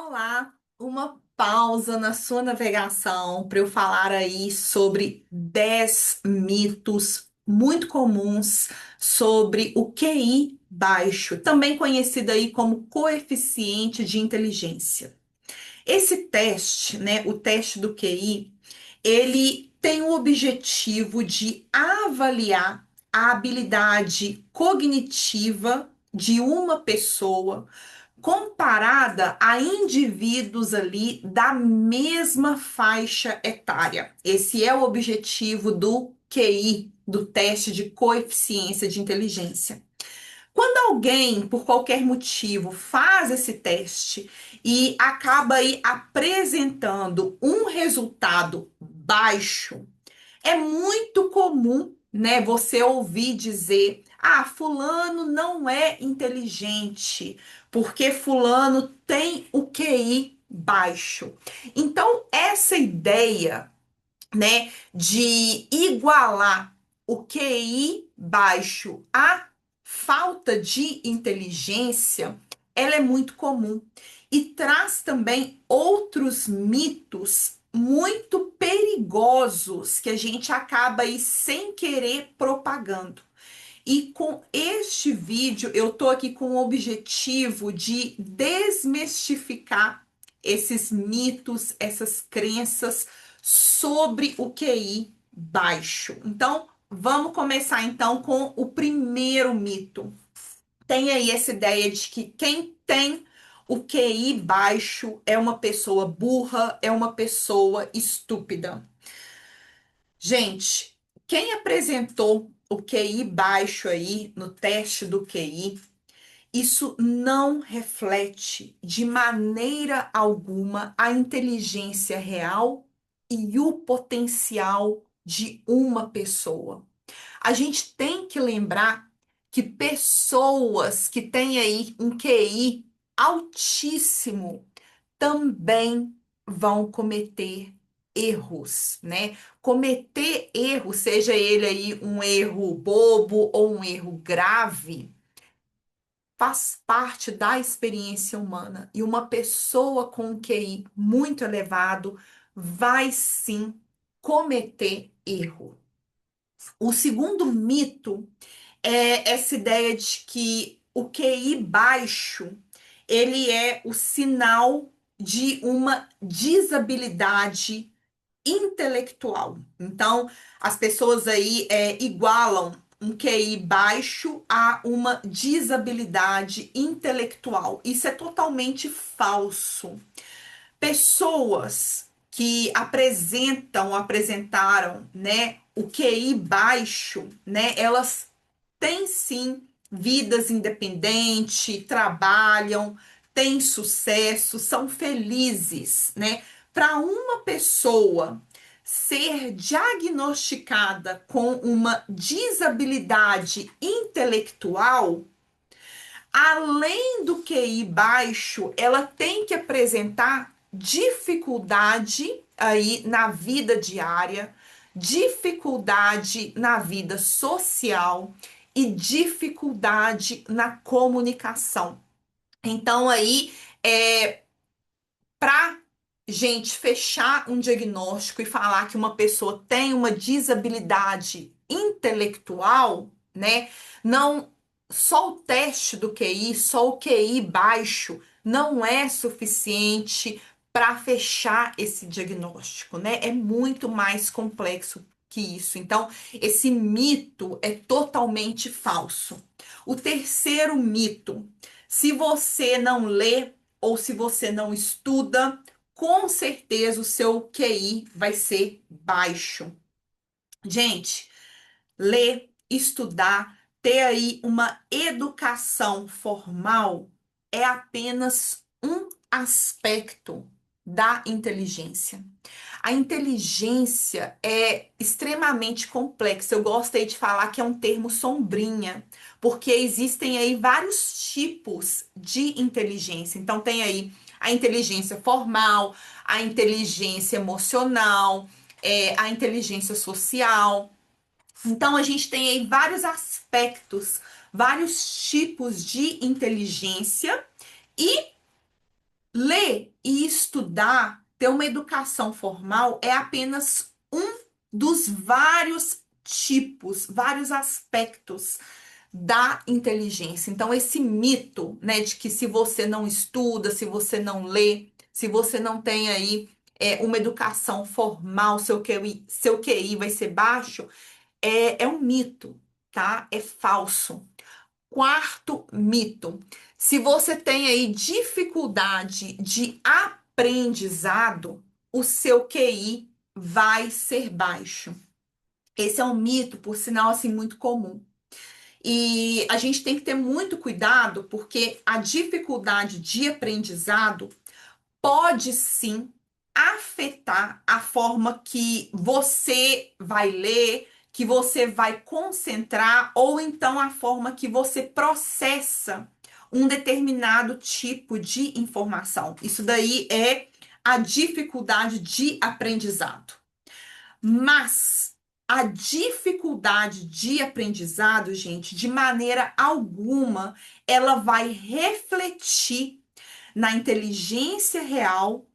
Olá, uma pausa na sua navegação para eu falar aí sobre 10 mitos muito comuns sobre o QI baixo, também conhecido aí como coeficiente de inteligência. Esse teste, né, o teste do QI, ele tem o objetivo de avaliar a habilidade cognitiva de uma pessoa comparada a indivíduos ali da mesma faixa etária. Esse é o objetivo do QI, do teste de coeficiência de inteligência. Quando alguém, por qualquer motivo, faz esse teste e acaba aí apresentando um resultado baixo, é muito comum, né, você ouvir dizer: "Ah, fulano não é inteligente, porque fulano tem o QI baixo". Então, essa ideia, né, de igualar o QI baixo à falta de inteligência, ela é muito comum e traz também outros mitos muito perigosos que a gente acaba aí sem querer propagando. E com este vídeo eu tô aqui com o objetivo de desmistificar esses mitos, essas crenças sobre o QI baixo. Então, vamos começar então com o primeiro mito. Tem aí essa ideia de que quem tem o QI baixo é uma pessoa burra, é uma pessoa estúpida. Gente, quem apresentou o QI baixo aí no teste do QI, isso não reflete de maneira alguma a inteligência real e o potencial de uma pessoa. A gente tem que lembrar que pessoas que têm aí um QI altíssimo também vão cometer erros, né? Cometer erro, seja ele aí um erro bobo ou um erro grave, faz parte da experiência humana. E uma pessoa com um QI muito elevado vai sim cometer erro. O segundo mito é essa ideia de que o QI baixo, ele é o sinal de uma desabilidade intelectual. Então, as pessoas aí igualam um QI baixo a uma desabilidade intelectual. Isso é totalmente falso. Pessoas que apresentaram, né, o QI baixo, né, elas têm sim vidas independentes, trabalham, têm sucesso, são felizes, né? Para uma pessoa ser diagnosticada com uma desabilidade intelectual, além do QI baixo, ela tem que apresentar dificuldade aí na vida diária, dificuldade na vida social e dificuldade na comunicação. Então aí para gente fechar um diagnóstico e falar que uma pessoa tem uma desabilidade intelectual, né? Não só o teste do QI, só o QI baixo não é suficiente para fechar esse diagnóstico, né? É muito mais complexo que isso. Então, esse mito é totalmente falso. O terceiro mito: se você não lê ou se você não estuda, com certeza o seu QI vai ser baixo. Gente, ler, estudar, ter aí uma educação formal é apenas um aspecto da inteligência. A inteligência é extremamente complexa. Eu gosto aí de falar que é um termo sombrinha, porque existem aí vários tipos de inteligência. Então tem aí a inteligência formal, a inteligência emocional, a inteligência social. Então, a gente tem aí vários aspectos, vários tipos de inteligência, e ler e estudar, ter uma educação formal é apenas um dos vários tipos, vários aspectos da inteligência. Então, esse mito, né, de que se você não estuda, se você não lê, se você não tem aí uma educação formal, seu QI vai ser baixo, é um mito, tá? É falso. Quarto mito: se você tem aí dificuldade de aprendizado, o seu QI vai ser baixo. Esse é um mito, por sinal, assim, muito comum. E a gente tem que ter muito cuidado, porque a dificuldade de aprendizado pode sim afetar a forma que você vai ler, que você vai concentrar, ou então a forma que você processa um determinado tipo de informação. Isso daí é a dificuldade de aprendizado. Mas a dificuldade de aprendizado, gente, de maneira alguma, ela vai refletir na inteligência real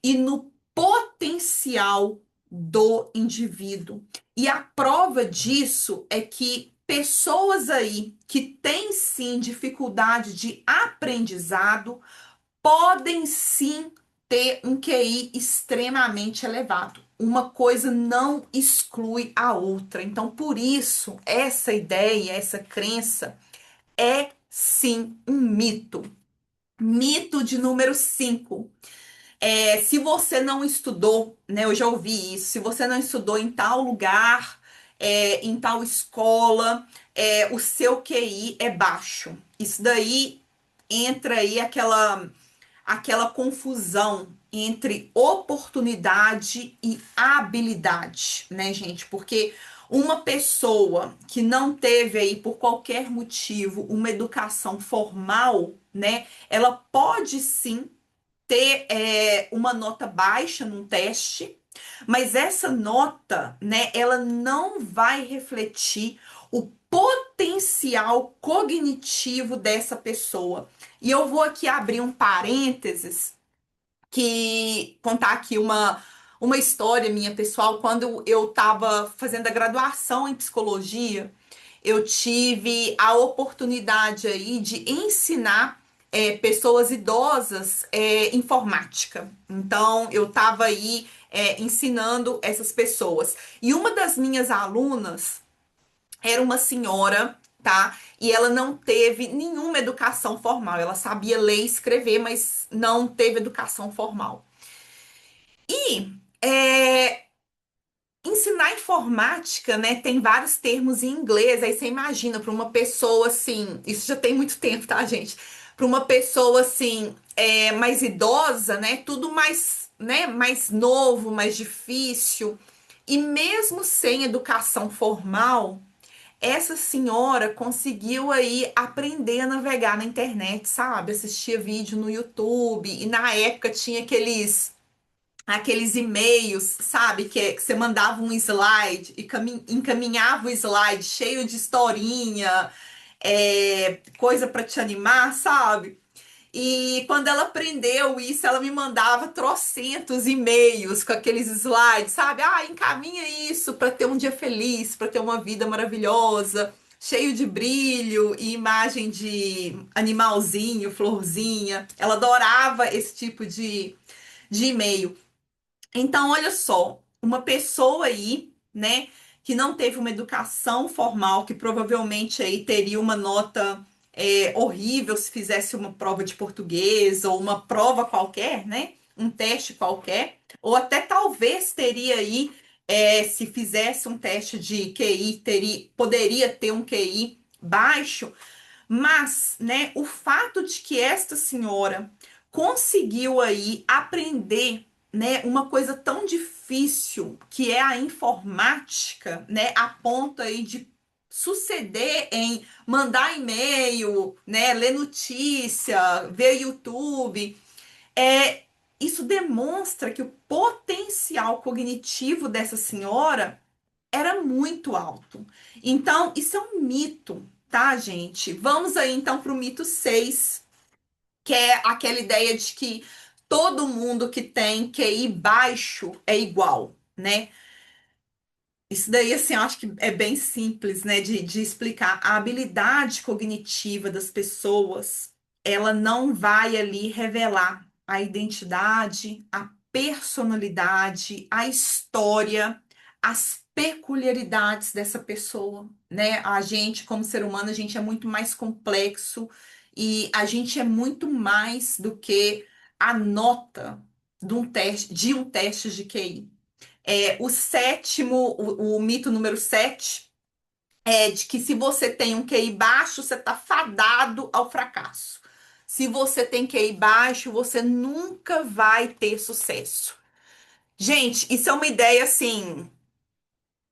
e no potencial do indivíduo. E a prova disso é que pessoas aí que têm sim dificuldade de aprendizado podem sim ter um QI extremamente elevado. Uma coisa não exclui a outra. Então, por isso, essa ideia, essa crença é sim um mito. Mito de número 5: se você não estudou, né? Eu já ouvi isso. Se você não estudou em tal lugar, em tal escola, o seu QI é baixo. Isso daí entra aí aquela confusão entre oportunidade e habilidade, né, gente? Porque uma pessoa que não teve aí, por qualquer motivo, uma educação formal, né, ela pode sim ter uma nota baixa num teste, mas essa nota, né, ela não vai refletir o potencial cognitivo dessa pessoa. E eu vou aqui abrir um parênteses que contar aqui uma história minha pessoal. Quando eu estava fazendo a graduação em psicologia, eu tive a oportunidade aí de ensinar pessoas idosas informática. Então, eu estava aí ensinando essas pessoas. E uma das minhas alunas era uma senhora, tá? E ela não teve nenhuma educação formal. Ela sabia ler e escrever, mas não teve educação formal. E ensinar informática, né, tem vários termos em inglês. Aí você imagina para uma pessoa assim, isso já tem muito tempo, tá, gente? Para uma pessoa assim, mais idosa, né, tudo mais, né, mais novo, mais difícil. E mesmo sem educação formal, essa senhora conseguiu aí aprender a navegar na internet, sabe? Assistia vídeo no YouTube e na época tinha aqueles e-mails, sabe? Que você mandava um slide e encaminhava o slide cheio de historinha, coisa para te animar, sabe? E quando ela aprendeu isso, ela me mandava trocentos e-mails com aqueles slides, sabe? Ah, encaminha isso para ter um dia feliz, para ter uma vida maravilhosa, cheio de brilho e imagem de animalzinho, florzinha. Ela adorava esse tipo de e-mail. Então, olha só, uma pessoa aí, né, que não teve uma educação formal, que provavelmente aí teria uma nota horrível se fizesse uma prova de português ou uma prova qualquer, né, um teste qualquer, ou até talvez teria aí, se fizesse um teste de QI, poderia ter um QI baixo, mas, né, o fato de que esta senhora conseguiu aí aprender, né, uma coisa tão difícil que é a informática, né, a ponto aí de suceder em mandar e-mail, né, ler notícia, ver YouTube, isso demonstra que o potencial cognitivo dessa senhora era muito alto. Então, isso é um mito, tá, gente? Vamos aí então para o mito 6, que é aquela ideia de que todo mundo que tem QI baixo é igual, né? Isso daí, assim, eu acho que é bem simples, né, de explicar. A habilidade cognitiva das pessoas, ela não vai ali revelar a identidade, a personalidade, a história, as peculiaridades dessa pessoa, né? A gente, como ser humano, a gente é muito mais complexo e a gente é muito mais do que a nota de um teste de QI. O sétimo, o mito número 7 é de que se você tem um QI baixo, você está fadado ao fracasso. Se você tem QI baixo, você nunca vai ter sucesso. Gente, isso é uma ideia assim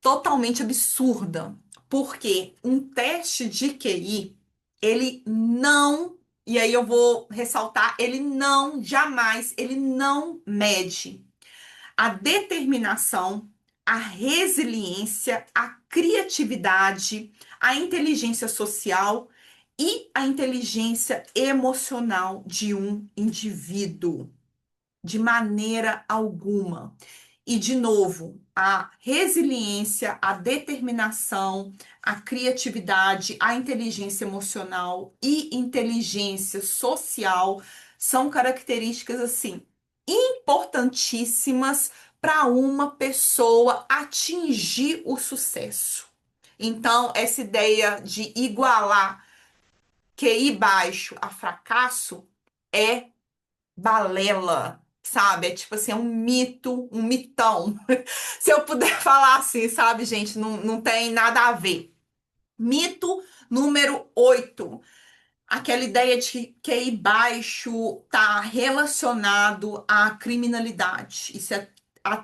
totalmente absurda, porque um teste de QI, ele não, e aí eu vou ressaltar, ele não jamais, ele não mede a determinação, a resiliência, a criatividade, a inteligência social e a inteligência emocional de um indivíduo, de maneira alguma. E, de novo, a resiliência, a determinação, a criatividade, a inteligência emocional e inteligência social são características, assim, importantíssimas para uma pessoa atingir o sucesso. Então, essa ideia de igualar QI baixo a fracasso é balela, sabe? É tipo assim, é um mito, um mitão. Se eu puder falar assim, sabe, gente? Não, não tem nada a ver. Mito número 8. Aquela ideia de que QI baixo está relacionado à criminalidade. Isso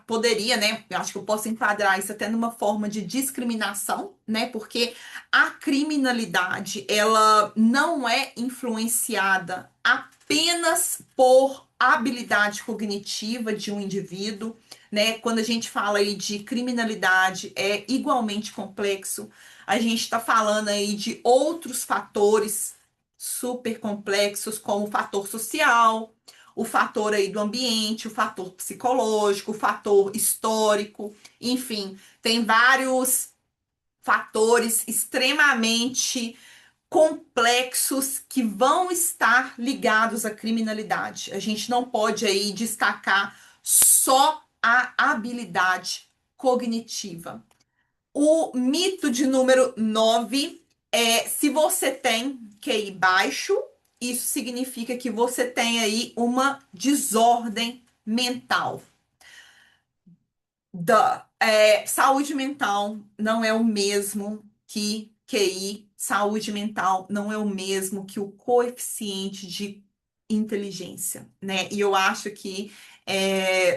poderia, né? Eu acho que eu posso enquadrar isso até numa forma de discriminação, né? Porque a criminalidade, ela não é influenciada apenas por habilidade cognitiva de um indivíduo, né? Quando a gente fala aí de criminalidade, é igualmente complexo. A gente está falando aí de outros fatores super complexos, como o fator social, o fator aí do ambiente, o fator psicológico, o fator histórico, enfim, tem vários fatores extremamente complexos que vão estar ligados à criminalidade. A gente não pode aí destacar só a habilidade cognitiva. O mito de número 9 é: se você tem QI baixo, isso significa que você tem aí uma desordem mental. Saúde mental não é o mesmo que QI, saúde mental não é o mesmo que o coeficiente de inteligência, né? E eu acho que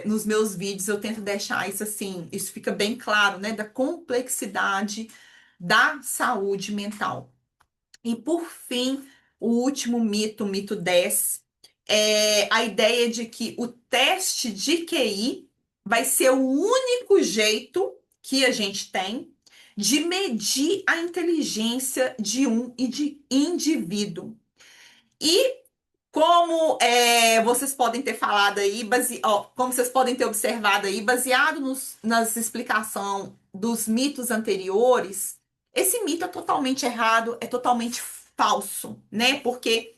nos meus vídeos eu tento deixar isso assim, isso fica bem claro, né? Da complexidade da saúde mental. E por fim, o último mito, o mito 10 é a ideia de que o teste de QI vai ser o único jeito que a gente tem de medir a inteligência de um indivíduo. E como vocês podem ter falado aí, como vocês podem ter observado aí, baseado nas explicações dos mitos anteriores, esse mito é totalmente errado, é totalmente falso, né? Porque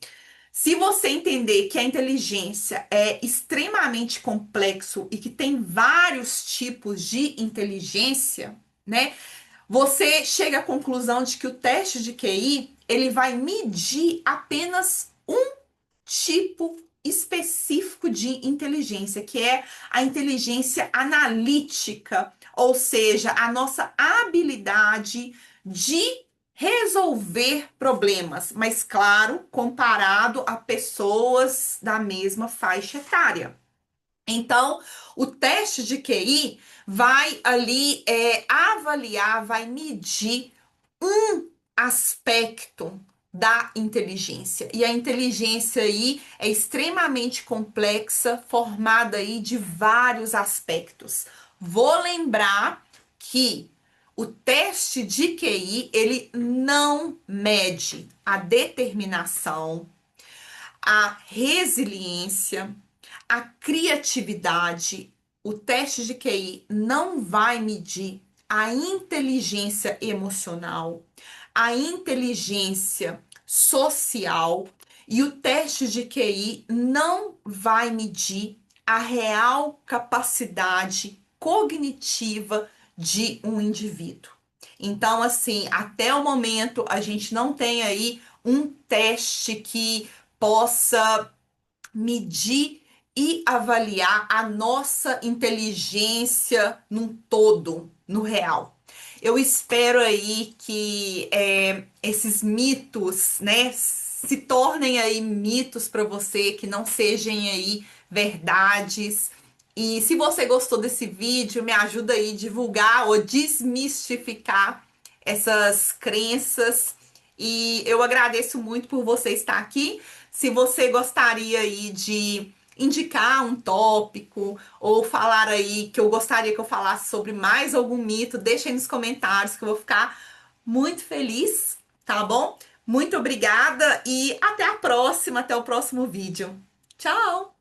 se você entender que a inteligência é extremamente complexo e que tem vários tipos de inteligência, né? Você chega à conclusão de que o teste de QI, ele vai medir apenas um tipo específico de inteligência, que é a inteligência analítica, ou seja, a nossa habilidade de resolver problemas, mas claro, comparado a pessoas da mesma faixa etária. Então, o teste de QI vai ali avaliar, vai medir um aspecto da inteligência. E a inteligência aí é extremamente complexa, formada aí de vários aspectos. Vou lembrar que o teste de QI, ele não mede a determinação, a resiliência, A criatividade, o teste de QI não vai medir a inteligência emocional, a inteligência social e o teste de QI não vai medir a real capacidade cognitiva de um indivíduo. Então, assim, até o momento a gente não tem aí um teste que possa medir e avaliar a nossa inteligência num todo, no real. Eu espero aí que esses mitos, né, se tornem aí mitos para você, que não sejam aí verdades. E se você gostou desse vídeo, me ajuda aí a divulgar ou desmistificar essas crenças. E eu agradeço muito por você estar aqui. Se você gostaria aí de indicar um tópico ou falar aí que eu gostaria que eu falasse sobre mais algum mito, deixa aí nos comentários que eu vou ficar muito feliz, tá bom? Muito obrigada e até a próxima, até o próximo vídeo. Tchau!